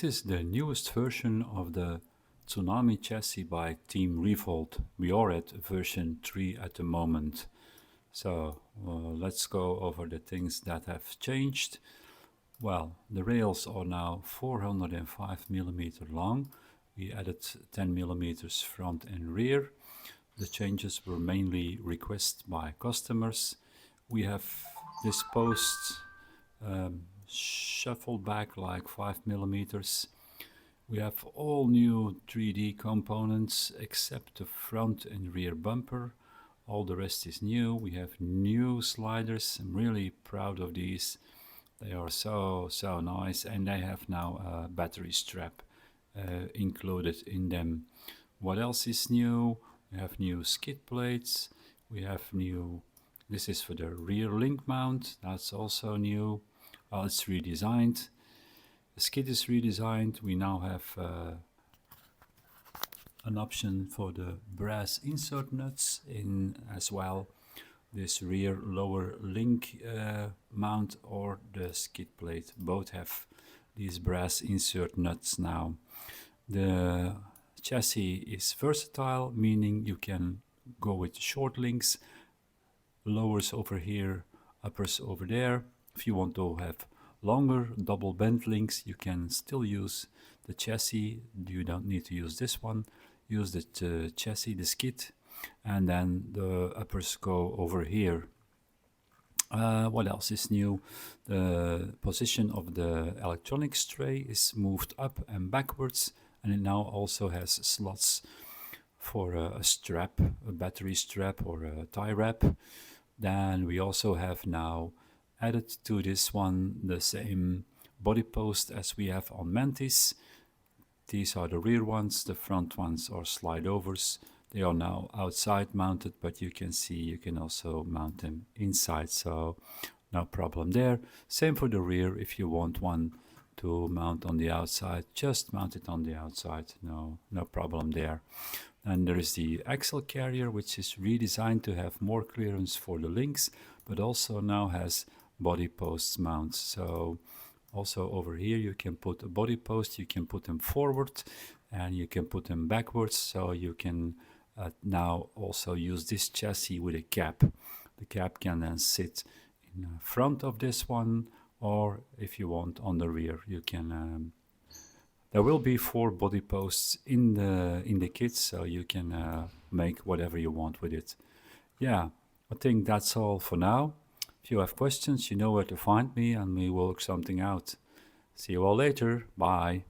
is the newest version of the Tsunami chassis by Team ReVolt. We are at version 3 at the moment. So let's go over the things that have changed. Well, the rails are now 405 millimeter long. We added 10 millimeters front and rear. The changes were mainly requests by customers. We have this post shuffled back like 5 millimeters. We have all new 3D components except the front and rear bumper. All the rest is new. We have new sliders. I'm really proud of these. They are so nice, and they have now a battery strap included in them. What else is new? We have new skid plates. We have new, this is for the rear link mount. That's also new. Well, it's redesigned. The skid is redesigned. We now have an option for the brass insert nuts in as well. This rear lower link mount or the skid plate both have these brass insert nuts now. The chassis is versatile, meaning you can go with short links, lowers over here, uppers over there. If you want to have longer double bend links, you can still use the chassis. You don't need to use this one. Use the chassis, the skid, and then the uppers go over here. What else is new? The position of the electronics tray is moved up and backwards, and it now also has slots for a strap, a battery strap or a tie wrap. Then we also have now added to this one the same body post as we have on Mantis. These are the rear ones, the front ones are slide overs. They are now outside mounted, but you can see you can also mount them inside, so no problem there. Same for the rear. If you want one to mount on the outside, just mount it on the outside, no problem there. And there is the axle carrier, which is redesigned to have more clearance for the links, but also now has body posts mounts. So also over here you can put a body post, you can put them forward and you can put them backwards, so you can now also use this chassis with a cap. The cap can then sit in front of this one, or if you want on the rear, you can there will be 4 body posts in the kit, so you can make whatever you want with it. Yeah, I think that's all for now. If you have questions, you know where to find me and we will work something out. See you all later. Bye.